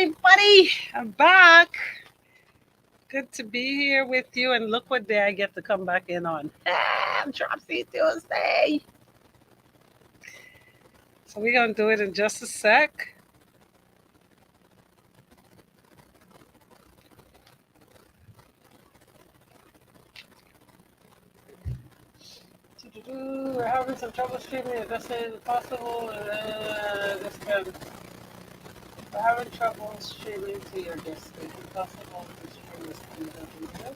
everybody. I'm back. Good to be here with you. And look what day I get to come back in on. I'm Dropsy Tuesday. So we're going to do it in just a sec. We're having some trouble streaming. It doesn't possible. We're having trouble streaming to your guest. Is it possible to stream this video?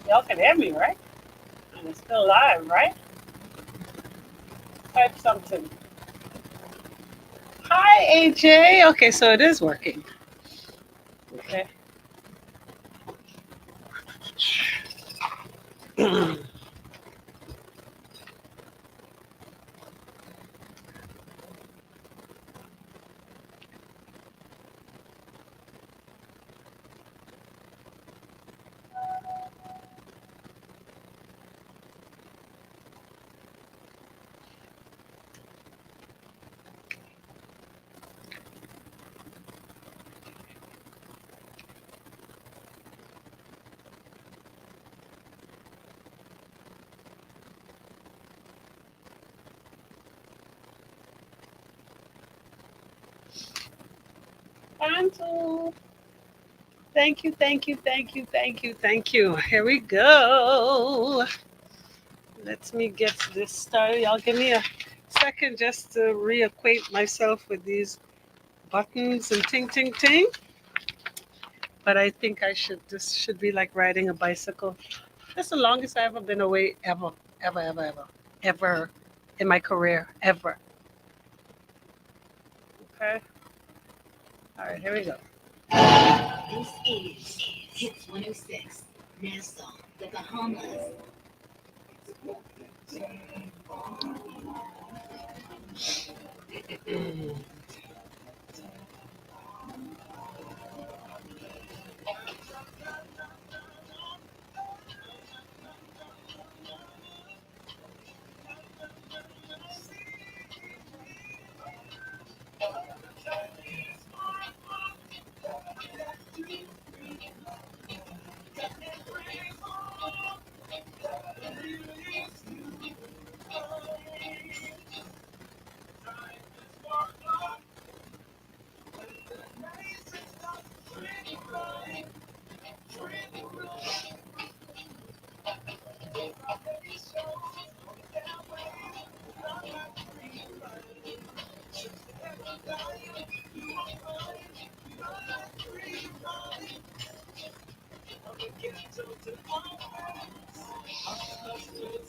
Y'all can hear me, right? And it's still live, right? Type something. Hi, AJ. Okay, so it is working. Okay. Anto. Thank you, thank you, thank you, thank you, thank you. Here we go. Let me get this started. Y'all give me a second just to reacquaint myself with these buttons and ting, ting, ting. But I think this should be like riding a bicycle. That's the longest I've ever been away, ever, ever, ever, ever, ever in my career, ever. Okay. All right, here we go. This is Hits 106, Nassau, the Bahamas.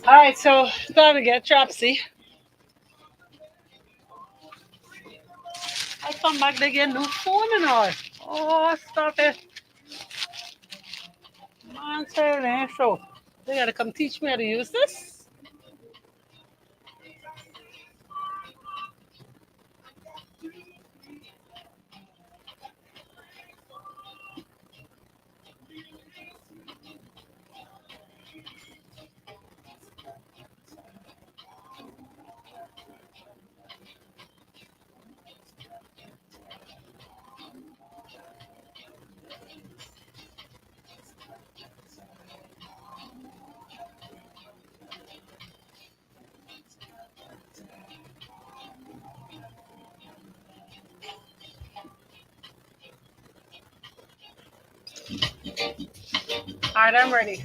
All right, so time to get Chopsy. I come back, they get new phone and all. Oh, stop it. Man, so they gotta come teach me how to use this. All right, I'm ready.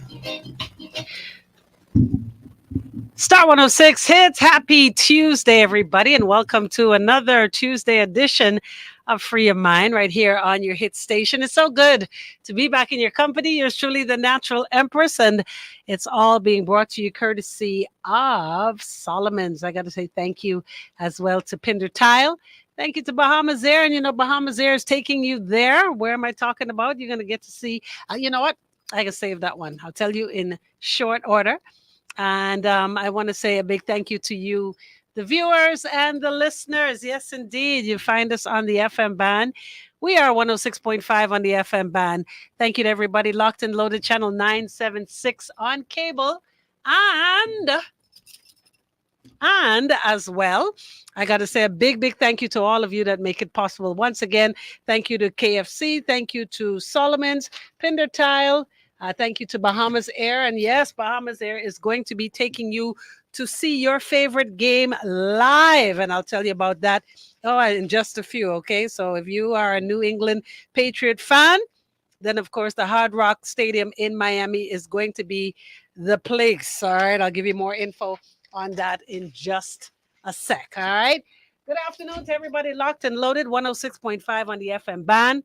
Star 106 hits. Happy Tuesday, everybody, and welcome to another Tuesday edition of Free Your Mind right here on your hit station. It's so good to be back in your company. Yours truly, the Natural Empress, and it's all being brought to you courtesy of Solomon's. I got to say thank you as well to Pinder Tile. Thank you to Bahamas Air. And you know, Bahamas Air is taking you there. Where am I talking about? You're going to get to see, you know what? I can save that one. I'll tell you in short order. And I want to say a big thank you to you, the viewers and the listeners. Yes, indeed. You find us on the FM band. We are 106.5 on the FM band. Thank you to everybody locked and loaded, channel 976 on cable. And And as well, I got to say a big, big thank you to all of you that make it possible. Once again, thank you to KFC. Thank you to Solomon's, Pinder Tile. Thank you to Bahamas Air. And yes, Bahamas Air is going to be taking you to see your favorite game live. And I'll tell you about that in just a few. Okay. So if you are a New England Patriot fan, then of course the Hard Rock Stadium in Miami is going to be the place. All right, I'll give you more info on that in just a sec. All right. Good afternoon to everybody locked and loaded. 106.5 on the FM band.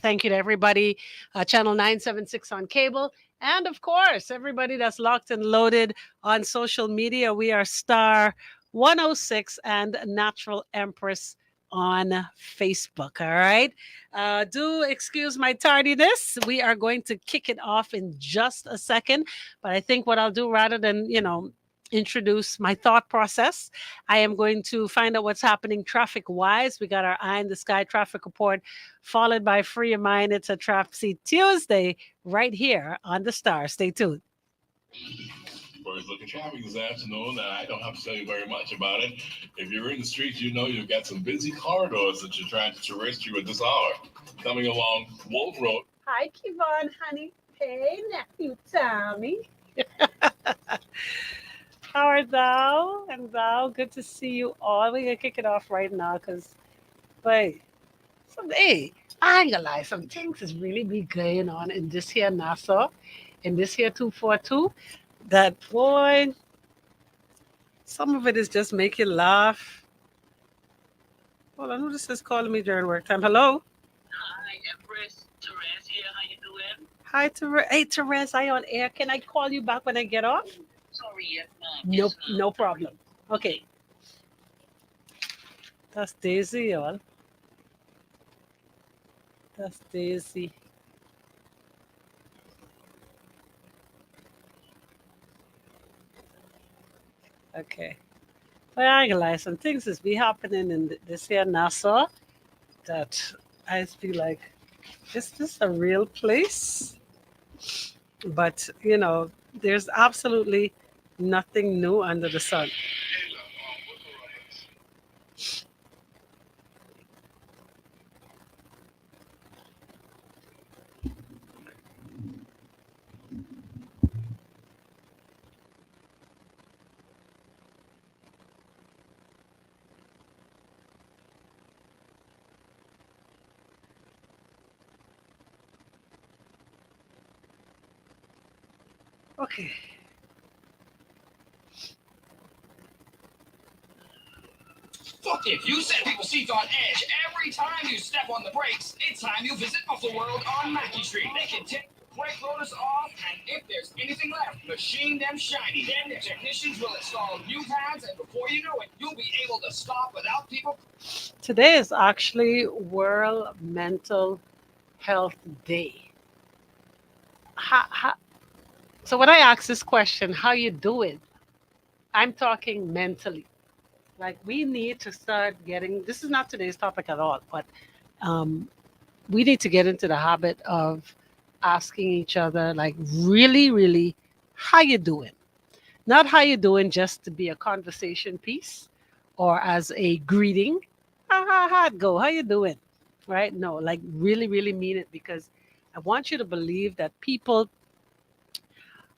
Thank you to everybody, channel 976 on cable. And of course, everybody that's locked and loaded on social media. We are Star 106 and Natural Empress on Facebook. All right. Do excuse my tardiness. We are going to kick it off in just a second. But I think what I'll do rather than, introduce my thought process, I am going to find out what's happening traffic wise. We got our eye in the sky traffic report followed by Free Your Mind. It's a Trapsy Tuesday right here on the Star. Stay tuned. First look at traffic this afternoon, and I don't have to tell you very much about it. If you're in the streets, you know you've got some busy corridors that you're trying to traverse through at this hour. Coming along Wolf Road. Hi, Kevon, honey. Hey, nephew Tommy. How art thou? And thou? Good to see you all. We're going to kick it off right now because, wait, hey, I ain't gonna lie, some things is really be going on in this here Nassau, in this here 242. That boy, some of it is just make you laugh. Hold on, who this is calling me during work time? Hello? Hi, Empress. Therese here. How you doing? Hi, Therese. Hey, Therese, I on air. Can I call you back when I get off? Sorry, yes, ma'am. No, yes, ma'am. No problem. Okay. That's Daisy, y'all. That's Daisy. Okay. But I ain't gonna lie, some things is be happening in this here Nassau that I feel like, is this a real place? But, there's absolutely nothing new under the sun. Okay. Fuck if you set people's seats on edge every time you step on the brakes. It's time you visit Buffalo World on Mackey Street. They can take brake loaders off, and if there's anything left, machine them shiny. Then the technicians will install new pads, and before you know it, you'll be able to stop without people. Today is actually World Mental Health Day. So when I ask this question, how you doing? I'm talking mentally. Like we need to start getting. This is not today's topic at all, but um, we need to get into the habit of asking each other, like, really, really, how you doing? Not how you doing just to be a conversation piece or as a greeting. How'd go? How you doing? Right? No, like really, really mean it because I want you to believe that people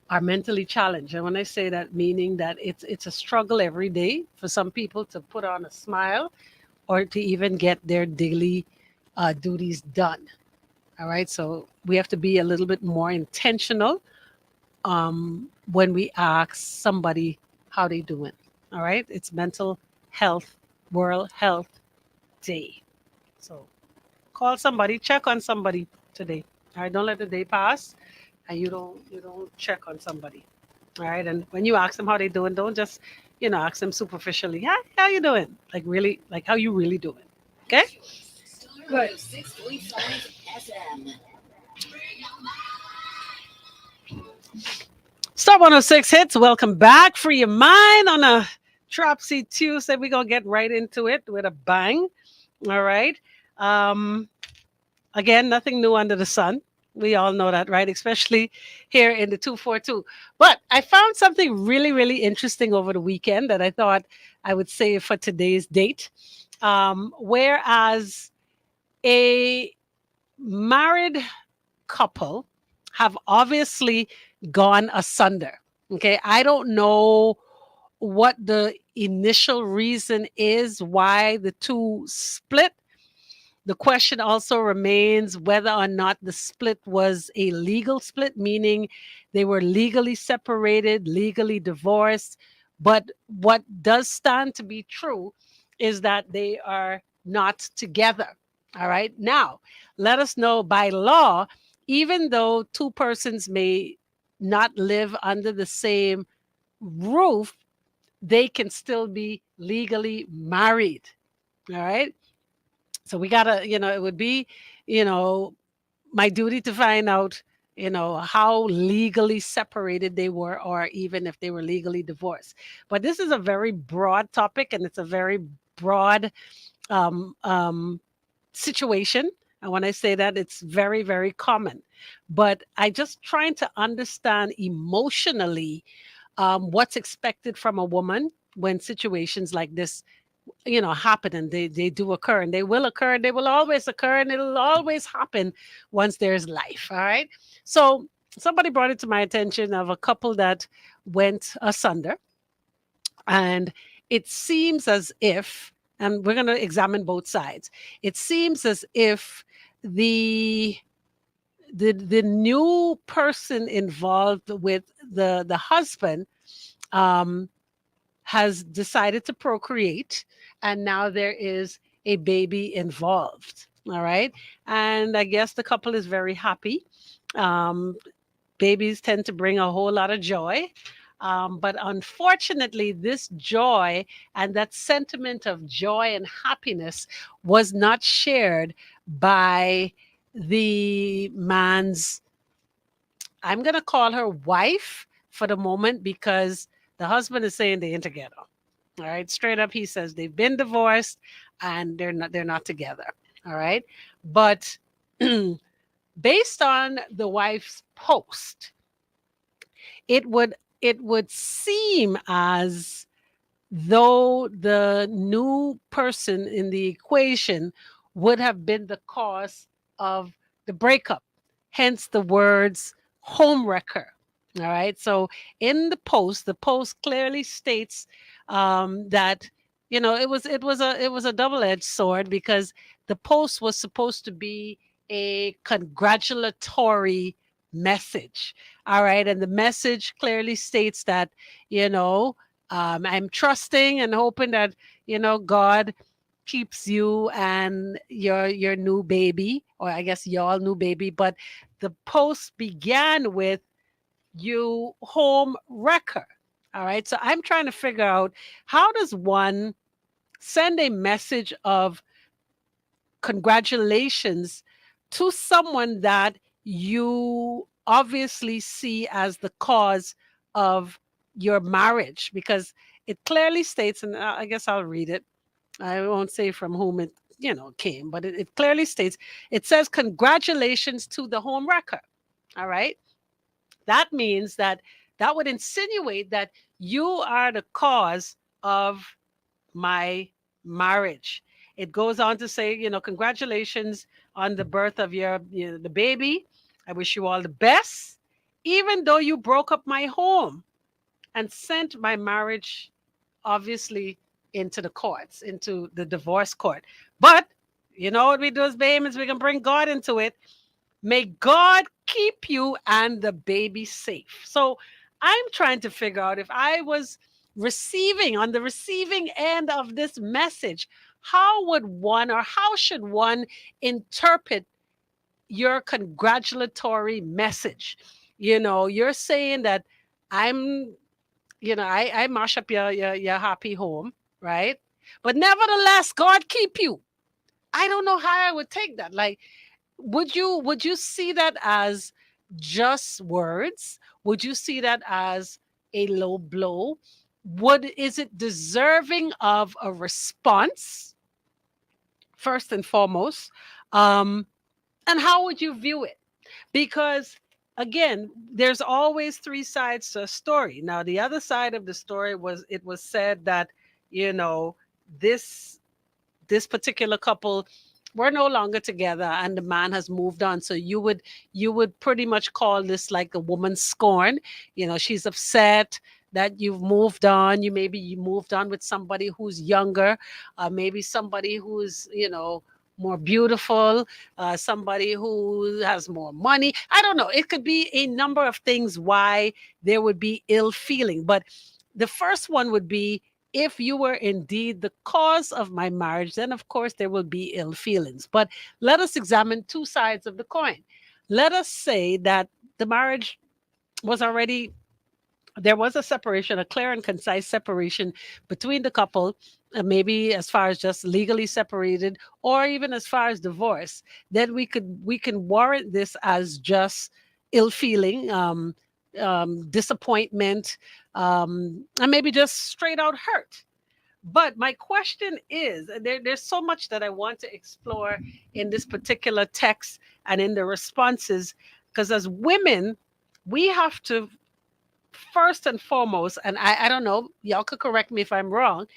are mentally challenged. And when I say that, meaning that it's a struggle every day for some people to put on a smile or to even get their daily duties done. All right, so we have to be a little bit more intentional when we ask somebody how they doing. All right, it's Mental Health World Health Day. So call somebody, check on somebody today. All right, don't let the day pass and you don't check on somebody. All right, and when you ask them how they doing, don't just ask them superficially. Hi, how you doing? Like really, like how you really doing? Okay. Good. 6.5 FM. Star 106 hits. Welcome back. Free your mind on a Tropsy Tuesday. We're going to get right into it with a bang. All right. Um, Again, nothing new under the sun. We all know that, right? Especially here in the 242. But I found something really, really interesting over the weekend that I thought I would save for today's date. Whereas a married couple have obviously gone asunder. Okay. I don't know what the initial reason is why the two split. The question also remains whether or not the split was a legal split, meaning they were legally separated, legally divorced. But what does stand to be true is that they are not together. All right. Now, let us know by law, even though two persons may not live under the same roof, they can still be legally married. All right. So we gotta, it would be, you know, my duty to find out, how legally separated they were, or even if they were legally divorced. But this is a very broad topic, and it's a very broad um, um, situation. And when I say that, it's very, very common. But I just trying to understand emotionally what's expected from a woman when situations like this happen, and they do occur, and they will occur, and they will always occur, and it'll always happen once there's life. All right. So somebody brought it to my attention of a couple that went asunder, and it seems as if, and we're going to examine both sides, it seems as if the the new person involved with the husband um has decided to procreate, and now there is a baby involved. All right. And I guess the couple is very happy. Um, Babies tend to bring a whole lot of joy. But unfortunately, this joy and that sentiment of joy and happiness was not shared by the man's, I'm going to call her wife for the moment, because the husband is saying they ain't together. All right, straight up, he says they've been divorced and they're not together. All right, but based on the wife's post, it would seem as though the new person in the equation would have been the cause of the breakup, hence the words homewrecker. All right. So in the post clearly states that it was a double-edged sword, because the post was supposed to be a congratulatory message. All right. And the message clearly states that, you know, I'm trusting and hoping that God keeps you and your new baby, or I guess y'all new baby. But the post began with "you home wrecker." All right, so I'm trying to figure out, how does one send a message of congratulations to someone that you obviously see as the cause of your marriage, because it clearly states, and I guess I'll read it. I won't say from whom it came, but it clearly states, it says congratulations to the home wrecker. All right. That means that would insinuate that you are the cause of my marriage. It goes on to say, congratulations on the birth of the baby. I wish you all the best. Even though you broke up my home and sent my marriage, obviously, into the courts, into the divorce court. But you know what we do as Bahamians? We can bring God into it. May God keep you and the baby safe. So I'm trying to figure out, if I was receiving on the receiving end of this message, how would one, or how should one interpret your congratulatory message? You're saying that I'm, I mash up your happy home, right? But nevertheless, God keep you. I don't know how I would take that. Like, would you see that as just words? Would you see that as a low blow? Is it deserving of a response, first and foremost? And how would you view it? Because again, there's always three sides to a story. Now, the other side of the story was, it was said that, you know, this this particular couple were no longer together and the man has moved on. So you would pretty much call this like a woman scorn. You know, she's upset that you've moved on. You moved on with somebody who's younger, maybe somebody who's, more beautiful, somebody who has more money. I don't know. It could be a number of things why there would be ill feeling. But the first one would be, if you were indeed the cause of my marriage, then of course there will be ill feelings. But let us examine two sides of the coin. Let us say that the marriage was already, there was a separation, a clear and concise separation between the couple, maybe as far as just legally separated, or even as far as divorce. Then we can warrant this as just ill feeling, disappointment, and maybe just straight out hurt. But my question is, and there's so much that I want to explore in this particular text and in the responses, because as women, we have to first and foremost, and I don't know, y'all could correct me if I'm wrong,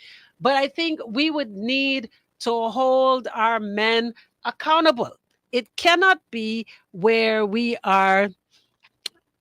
but I think we would need to hold our men accountable. It cannot be where we are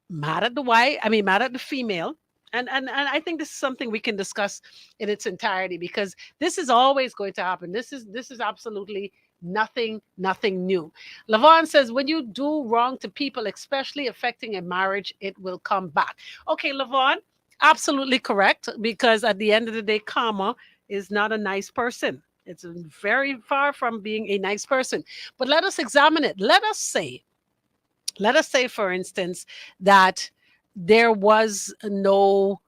mad at the wife, I mean, mad at the female. And I think this is something we can discuss in its entirety, because this is always going to happen. This is absolutely nothing new. Lavon says, when you do wrong to people, especially affecting a marriage, it will come back. Okay, Lavon, absolutely correct, because at the end of the day, karma is not a nice person. It's very far from being a nice person. But let us examine it. Let us say, for instance, that there was no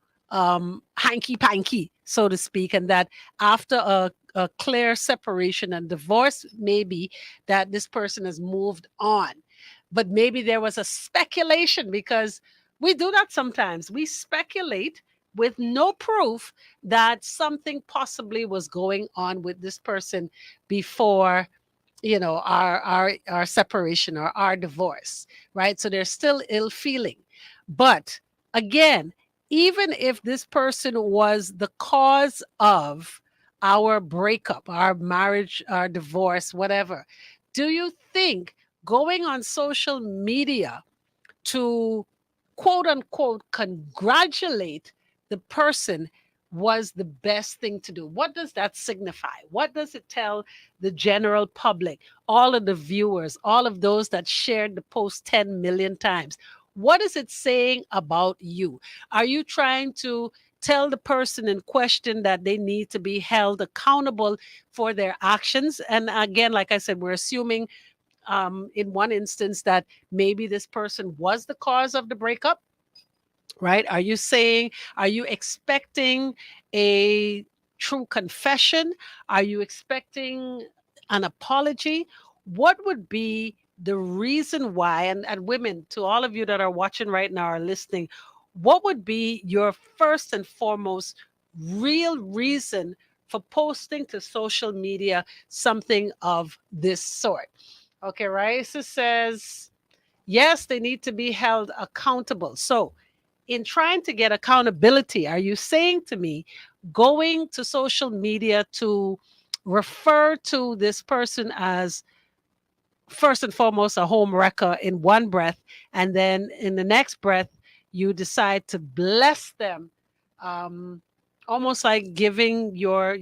hanky panky, so to speak, and that after a clear separation and divorce, maybe that this person has moved on. But maybe there was a speculation, because we do that sometimes. We speculate with no proof that something possibly was going on with this person before, our separation or our divorce, right? So there's still ill feeling. But again, even if this person was the cause of our breakup, our marriage, our divorce, whatever, do you think going on social media to quote unquote congratulate the person was the best thing to do? What does that signify? What does it tell the general public, all of the viewers, all of those that shared the post 10 million times? What is it saying about you? Are you trying to tell the person in question that they need to be held accountable for their actions? And again, like I said, we're assuming in one instance that maybe this person was the cause of the breakup, right? Are you expecting a true confession? Are you expecting an apology? What would be the reason why? And women, to all of you that are watching right now or listening, what would be your first and foremost real reason for posting to social media something of this sort? Okay, Raisa says, yes, they need to be held accountable. So, in trying to get accountability, are you saying to me going to social media to refer to this person as first and foremost a home wrecker in one breath, and then in the next breath you decide to bless them, um, almost like giving your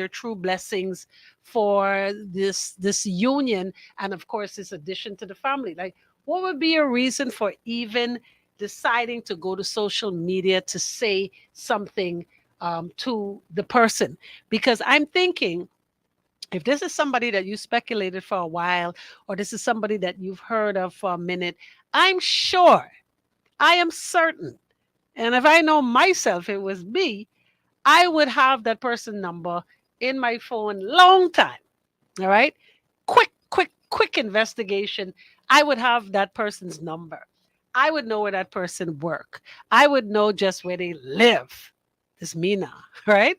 true blessings for this union, and of course this addition to the family? Like, what would be a reason for even deciding to go to social media to say something to the person? Because I'm thinking, if this is somebody that you speculated for a while, or this is somebody that you've heard of for a minute, I'm sure, I am certain, and if I know myself, it was me, I would have that person number in my phone long time. All right. Quick investigation. I would have that person's number. I would know where that person work. I would know just where they live. This me now, right?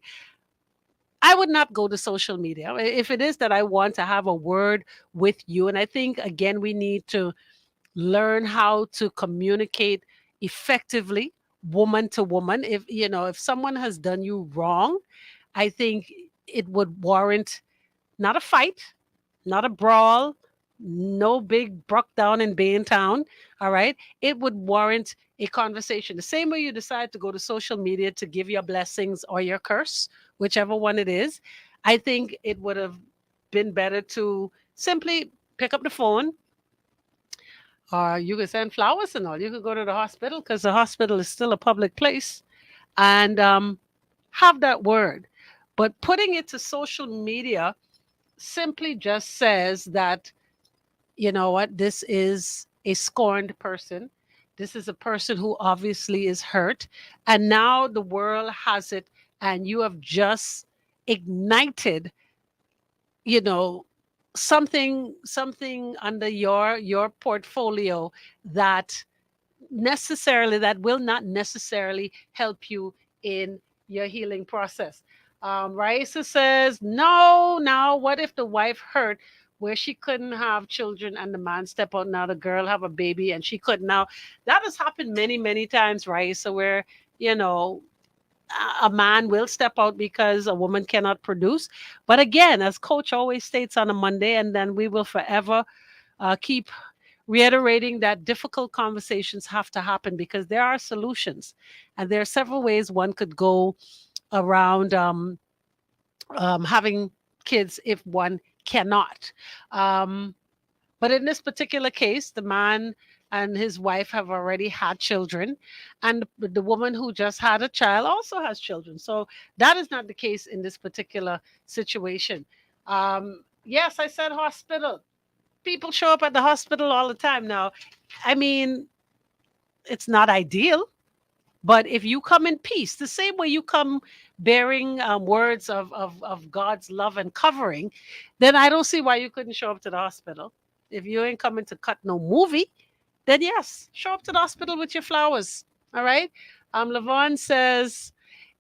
I would not go to social media. If it is that I want to have a word with you, and I think, again, we need to learn how to communicate effectively, woman to woman. If someone has done you wrong, I think it would warrant not a fight, not a brawl, no big broke down in Baintown. All right. It would warrant a conversation. The same way you decide to go to social media to give your blessings or your curse, whichever one it is, I think it would have been better to simply pick up the phone, or you could send flowers and all. You could go to the hospital because the hospital is still a public place, and have that word. But putting it to social media simply just says that, you know what, this is a scorned person. This is a person who obviously is hurt. And now the world has it, and you have just ignited, you know, something under your portfolio that that will not necessarily help you in your healing process. Raisa says, no, now what if the wife hurt where she couldn't have children and the man step out, now the girl have a baby and she couldn't? Now that has happened many, many times, Raisa, where, you know, a man will step out because a woman cannot produce. But again, as coach always states on a Monday, and then we will forever keep reiterating that difficult conversations have to happen because there are solutions, and there are several ways one could go around having kids if one cannot. Um, but in this particular case, the man and his wife have already had children, and the woman who just had a child also has children. So that is not the case in this particular situation. Yes, I said hospital. People show up at the hospital all the time now. I mean, it's not ideal, but if you come in peace, the same way you come bearing words of God's love and covering, then I don't see why you couldn't show up to the hospital. If you ain't coming to cut no movie, then yes, show up to the hospital with your flowers. All right. Lavon says,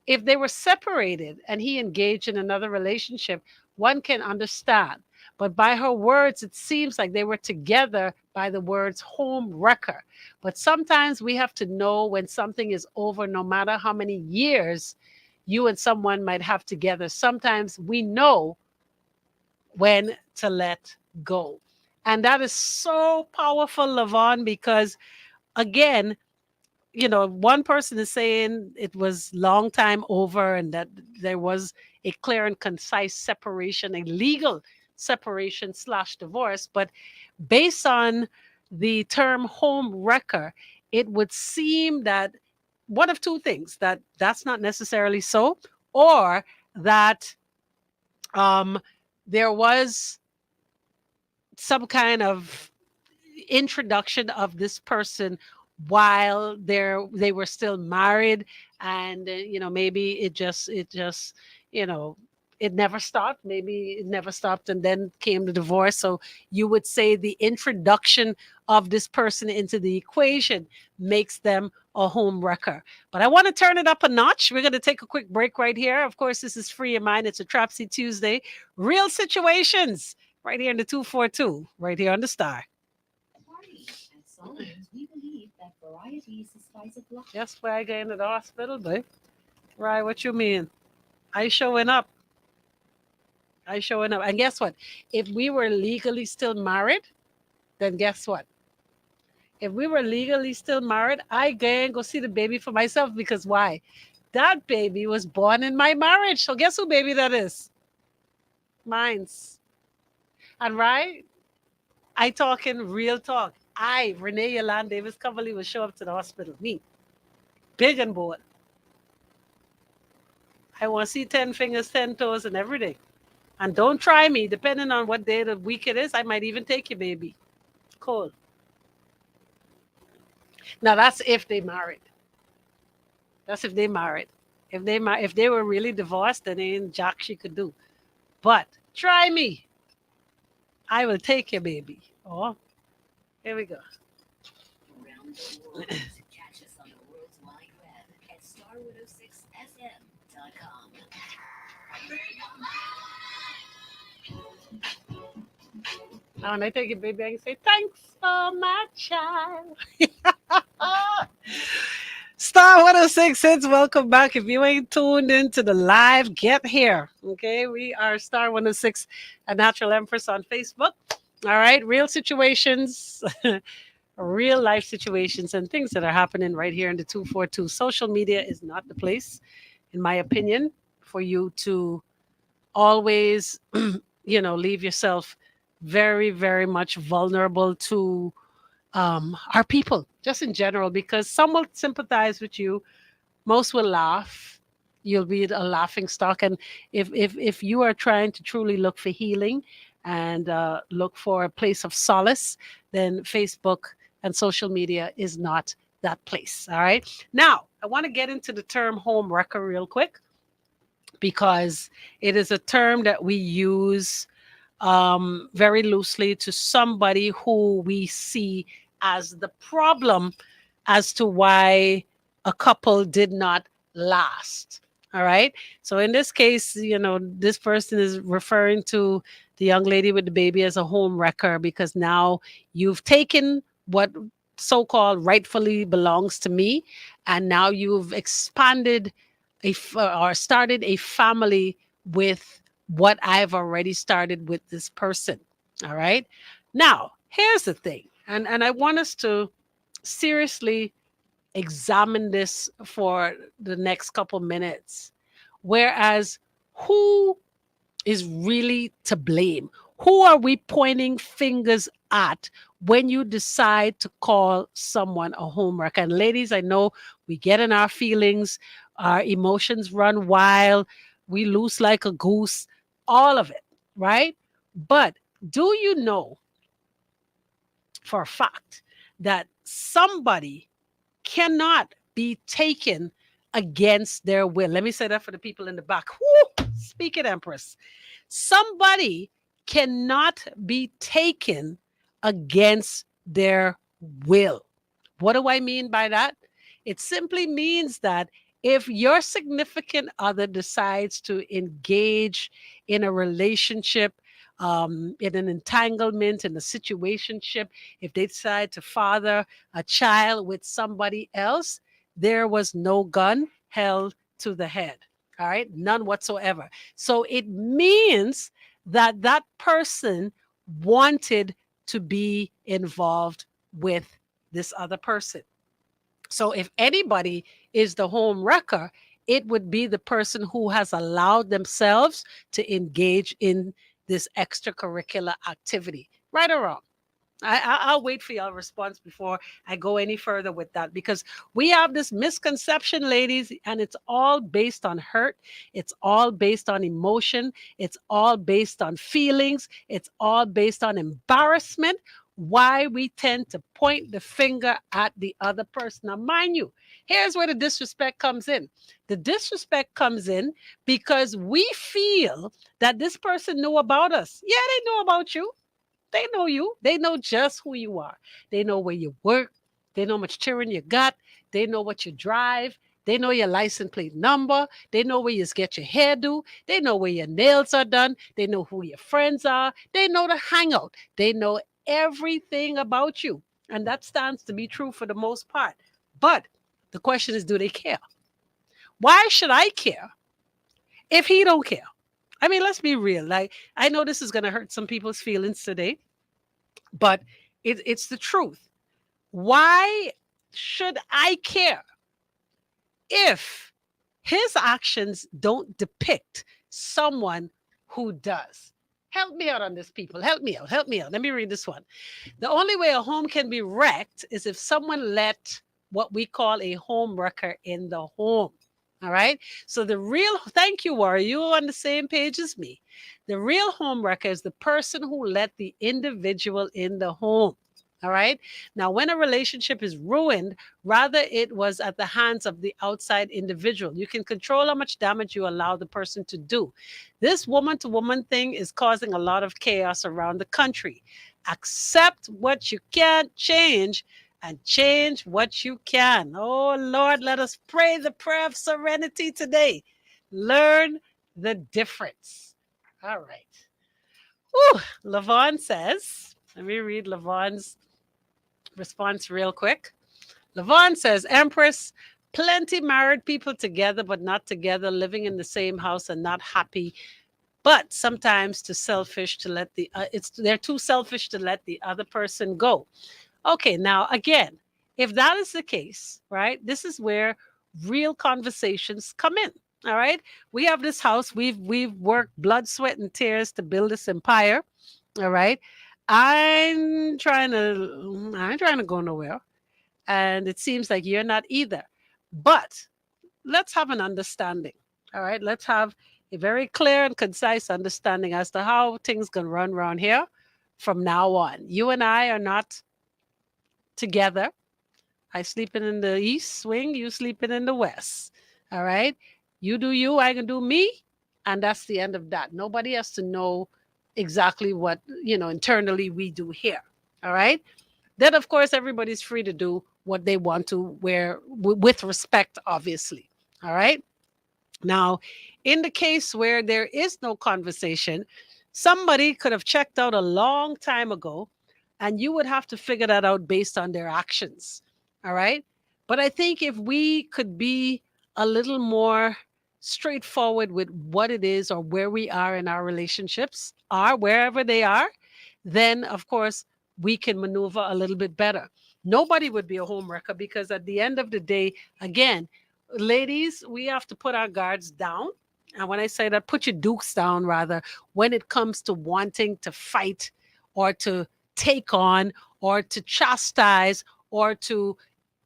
if they were separated and he engaged in another relationship, one can understand. But by her words, it seems like they were together by the words home wrecker. But sometimes we have to know when something is over, no matter how many years you and someone might have together. Sometimes we know when to let go. And that is so powerful, Lavon, because again, one person is saying it was long time over and that there was a clear and concise separation, a legal separation slash divorce. But based on the term home wrecker, it would seem that one of two things, that that's not necessarily so, or that um, there was some kind of introduction of this person while they were still married, and maybe it just you know it never stopped. Maybe it never stopped and then came the divorce. So you would say the introduction of this person into the equation makes them a home wrecker. But I want to turn it up a notch. We're going to take a quick break right here. Of course, this is Free Your Mind. It's a Trapsy Tuesday. Real situations right here in the 242, right here on the Star. Party. At Solomons, we believe that variety is the spice of life. Just why I get into the hospital, babe. Right, what you mean? I showing up. I showing up. And guess what? If we were legally still married, then guess what? If we were legally still married, I go see the baby for myself because why? That baby was born in my marriage. So guess who baby that is? Mine's. And right, I talking real talk. I, Renee Yolande Davis Coverly, will show up to the hospital. Me. Big and bold. I want to see 10 fingers, 10 toes, and everything. And don't try me, depending on what day of the week it is. I might even take your baby. Cool. Now that's if they married. That's if they married. If they were really divorced, then ain't jack she could do. But try me. I will take your baby. Oh, here we go. Around the world, to catch us on the world's wide web at star106fm.com. And when I take it, baby, I can say, thanks for my child. Star 106 hits, welcome back. If you ain't tuned into the live, get here. Okay, we are Star 106, a natural empress on Facebook. All right, real situations, real life situations, and things that are happening right here in the 242. Social media is not the place, in my opinion, for you to always, leave yourself very, very much vulnerable to our people, just in general, because some will sympathize with you, most will laugh. You'll be a laughing stock, and if you are trying to truly look for healing and look for a place of solace, then Facebook and social media is not that place. All right. Now, I want to get into the term home wrecker real quick because it is a term that we use very loosely to somebody who we see as the problem as to why a couple did not last. All right. So in this case, this person is referring to the young lady with the baby as a home wrecker because now you've taken what so called rightfully belongs to me, and now you've expanded or started a family with what I've already started with this person. All right. Now, here's the thing, and I want us to seriously examine this for the next couple minutes. Whereas, who is really to blame? Who are we pointing fingers at when you decide to call someone a homework? And ladies, I know we get in our feelings, our emotions run wild, we loose like a goose, all of it, right? But do you know for a fact that somebody cannot be taken against their will? Let me say that for the people in the back. Woo! Speak it, Empress. Somebody cannot be taken against their will. What do I mean by that? It simply means that if your significant other decides to engage in a relationship, in an entanglement, in a situationship, if they decide to father a child with somebody else, there was no gun held to the head. All right, none whatsoever. So it means that that person wanted to be involved with this other person. So if anybody is the home wrecker, it would be the person who has allowed themselves to engage in this extracurricular activity, right or wrong. I'll wait for your response before I go any further with that, because we have this misconception, ladies, and it's all based on hurt. It's all based on emotion. It's all based on feelings. It's all based on embarrassment. Why we tend to point the finger at the other person. Now, mind you, here's where the disrespect comes in. The disrespect comes in because we feel that this person knew about us. Yeah, they know about you. They know you. They know just who you are. They know where you work. They know how much children you got. They know what you drive. They know your license plate number. They know where you get your hair do. They know where your nails are done. They know who your friends are. They know the hangout. They know everything about you. And that stands to be true for the most part. But the question is, do they care? Why should I care if he don't care? I mean, let's be real. Like, I know this is going to hurt some people's feelings today, but it's the truth. Why should I care if his actions don't depict someone who does? Help me out on this, people. Help me out. Help me out. Let me read this one. The only way a home can be wrecked is if someone let what we call a home wrecker in the home. All right. So the real, thank you, Are you on the same page as me? The real home wrecker is the person who let the individual in the home. All right. Now, when a relationship is ruined, rather it was at the hands of the outside individual. You can control how much damage you allow the person to do. This woman to woman thing is causing a lot of chaos around the country. Accept what you can't change and change what you can. Oh, Lord, let us pray the prayer of serenity today. Learn the difference. All right. Whew, Lavon says, let me read Lavon's response real quick. Lavon says, Empress, plenty married people together but not together, living in the same house and not happy. But sometimes too selfish to let they're too selfish to let the other person go. Okay, now again, if that is the case, right? This is where real conversations come in. All right, we have this house. We've worked blood, sweat, and tears to build this empire. All right, I'm trying to go nowhere, and it seems like you're not either. But let's have an understanding. All right, let's have a very clear and concise understanding as to how things gonna run around here from now on. You and I are not together. I sleeping in the east wing, you sleeping in the west. All right. You do you, I can do me. And that's the end of that. Nobody has to know exactly what, internally we do here. All right. Then of course everybody's free to do what they want to with respect, obviously. All right. Now, in the case where there is no conversation, somebody could have checked out a long time ago, and you would have to figure that out based on their actions. All right. But I think if we could be a little more straightforward with what it is or where we are in our relationships, are wherever they are, then of course we can maneuver a little bit better. Nobody would be a homewrecker because at the end of the day, again, ladies, we have to put our guards down. And when I say that, put your dukes down rather, when it comes to wanting to fight or to take on or to chastise or to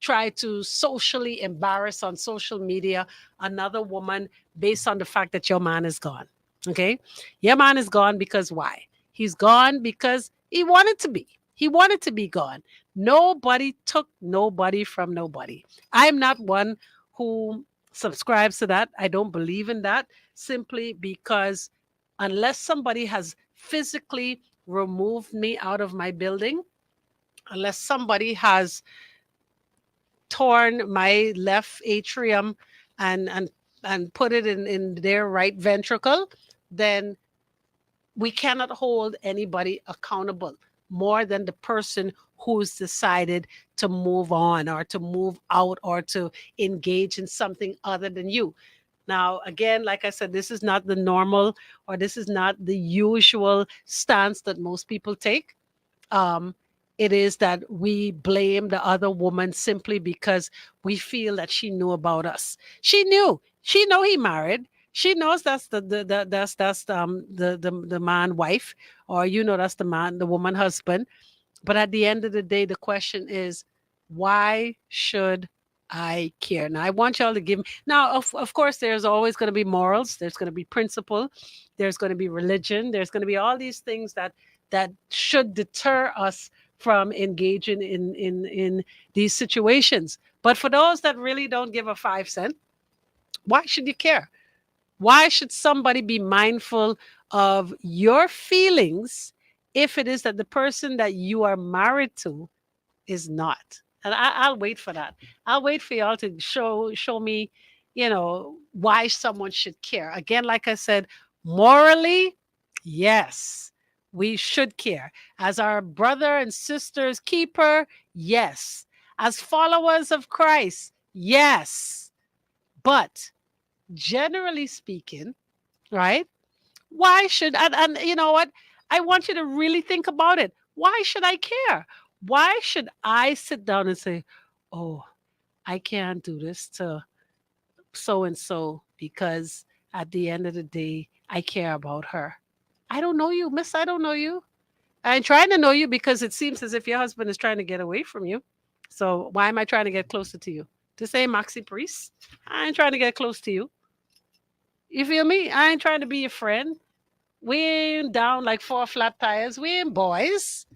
try to socially embarrass on social media another woman based on the fact that your man is gone. Okay? Your man is gone because why? He's gone because he wanted to be. He wanted to be gone. Nobody took nobody from nobody. I'm not one who subscribes to that. I don't believe in that simply because unless somebody has physically removed me out of my building, unless somebody has torn my left atrium and put it in their right ventricle, then we cannot hold anybody accountable more than the person who's decided to move on or to move out or to engage in something other than you. Now, again, like I said, this is not the normal or this is not the usual stance that most people take. um, it is that we blame the other woman simply because we feel that she knew about us. She knew. She know he married. She knows that's the man wife, or that's the woman husband. But at the end of the day, the question is, why should I care? Now, I want y'all to give me. Now, of course, there's always going to be morals. There's going to be principle. There's going to be religion. There's going to be all these things that should deter us from engaging in these situations. But for those that really don't give a 5 cent, why should you care? Why should somebody be mindful of your feelings if it is that the person that you are married to is not? And I'll wait for that. I'll wait for y'all to show me, why someone should care. Again, like I said, morally, yes, we should care. As our brother and sister's keeper, yes. As followers of Christ, yes. But generally speaking, right? Why should and you know what? I want you to really think about it. Why should I care? Why should I sit down and say, "Oh, I can't do this to so and so because at the end of the day, I care about her." I don't know you, miss. I don't know you. I'm trying to know you because it seems as if your husband is trying to get away from you. So why am I trying to get closer to you? To say Maxi Priest, I ain't trying to get close to you. You feel me? I ain't trying to be your friend. We ain't down like four flat tires. We ain't boys.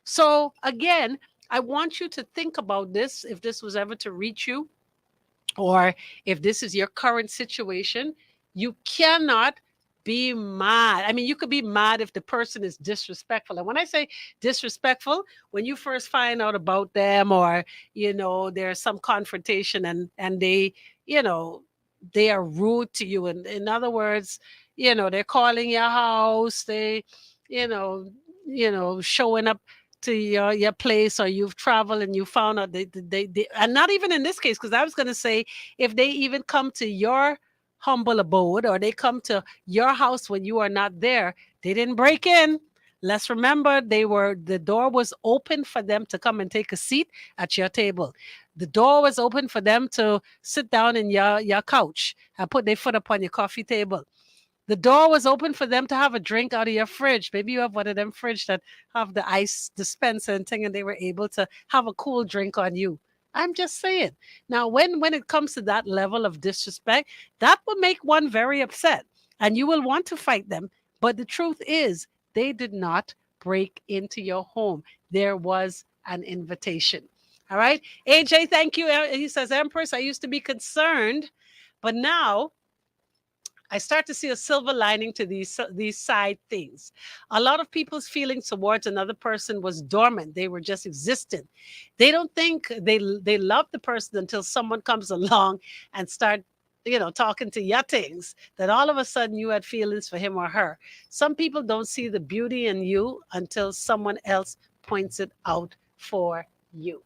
So again, I want you to think about this if this was ever to reach you, or if this is your current situation. You cannot be mad. I mean, you could be mad if the person is disrespectful. And when I say disrespectful, when you first find out about them, or there's some confrontation, and they, you know, they are rude to you. And in other words, They're calling your house, you know showing up to your place, or you've traveled and you found out they and not even in this case, because I was going to say, if they even come to your humble abode, or they come to your house when you are not there, they didn't break in. Let's remember, the door was open for them to come and take a seat at your table. The door was open for them to sit down in your couch and put their foot upon your coffee table. The door was open for them to have a drink out of your fridge. Maybe you have one of them fridge that have the ice dispenser and thing, and they were able to have a cool drink on you. I'm just saying. Now, when it comes to that level of disrespect, that will make one very upset, and you will want to fight them. But the truth is, they did not break into your home. There was an invitation. All right. AJ, thank you. He says, Empress, I used to be concerned, but now I start to see a silver lining to these side things. A lot of people's feelings towards another person was dormant. They were just existent. They don't think they love the person until someone comes along and start talking to your things, that all of a sudden you had feelings for him or her. Some people don't see the beauty in you until someone else points it out for you.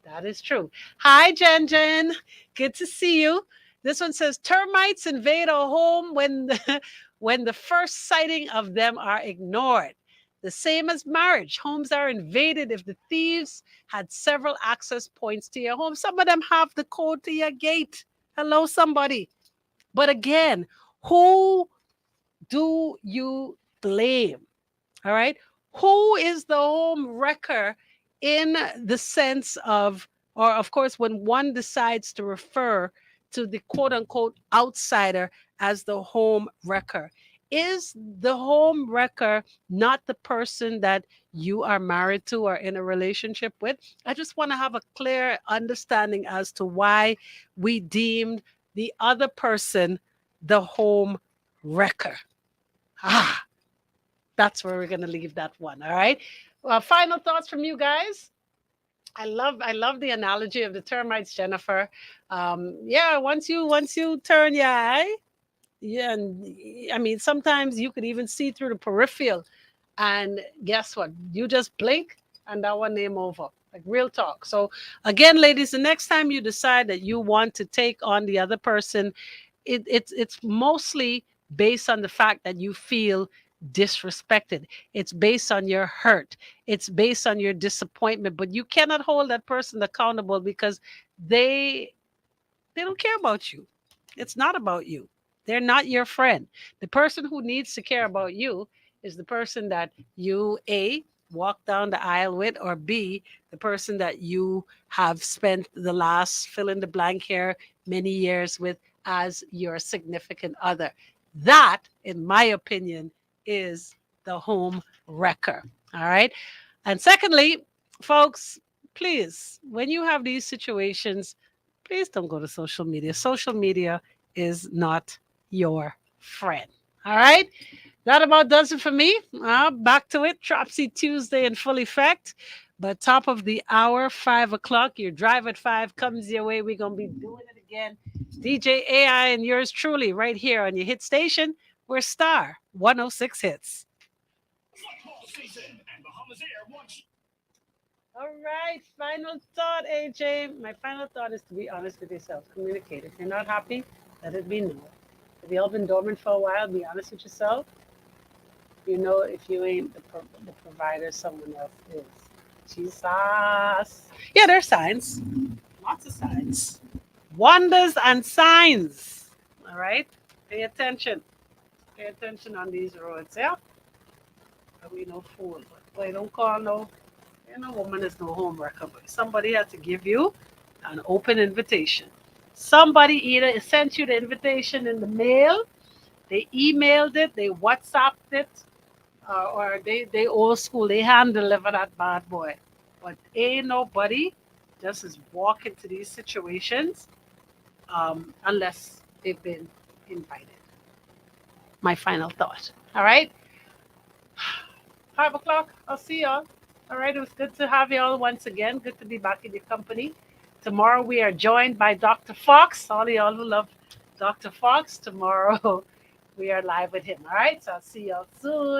That is true. Hi, Jen Jen. Good to see you. This one says termites invade a home when when the first sighting of them are ignored. The same as marriage. Homes are invaded if the thieves had several access points to your home. Some of them have the code to your gate. Hello, somebody. But again, who do you blame? All right. Who is the home wrecker in the sense of, or of course, when one decides to refer to the quote unquote outsider as the home wrecker? Is the home wrecker not the person that you are married to or in a relationship with? I just want to have a clear understanding as to why we deemed the other person the home wrecker. Ah, that's where we're going to leave that one. All right. Final thoughts from you guys. I love the analogy of the termites, Jennifer. Yeah, once you turn your eye, yeah, and I mean sometimes you could even see through the peripheral, and guess what? You just blink, and that one name over. Like real talk. So again, ladies, the next time you decide that you want to take on the other person, it's mostly based on the fact that you feel disrespected. It's based on your hurt. It's based on your disappointment. But you cannot hold that person accountable because they they don't care about you. It's not about you. They're not your friend. The person who needs to care about you is the person that you A, walk down the aisle with, or B, the person that you have spent the last fill in the blank here many years with as your significant other. That, in my opinion, is the home wrecker. All right. And secondly, folks, please, when you have these situations, please don't go to social media. Social media is not your friend. All right. That about does it for me. Back to it. Tropsy Tuesday in full effect. But top of the hour, 5 o'clock. Your drive at 5 comes your way. We're going to be doing it again. DJ AI and yours truly right here on your hit station. We're Star 106 Hits. All right, final thought, AJ. My final thought is to be honest with yourself. Communicate. If you're not happy, let it be known. If you've been dormant for a while, be honest with yourself. You know, if you ain't the provider, someone else is. Jesus. Yeah, there's signs. Lots of signs. Wonders and signs. All right? Pay attention. Pay attention on these roads, yeah? We no fool. But boy, don't call no, woman is no home wrecker. But somebody had to give you an open invitation. Somebody either sent you the invitation in the mail, they emailed it, they WhatsApped it, or they old school, they hand deliver that bad boy. But ain't nobody just is walk into these situations unless they've been invited. My final thought. All right. 5 o'clock. I'll see y'all. All right. It was good to have y'all once again. Good to be back in your company. Tomorrow we are joined by Dr. Fox. All y'all who love Dr. Fox. Tomorrow we are live with him. All right. So I'll see y'all soon.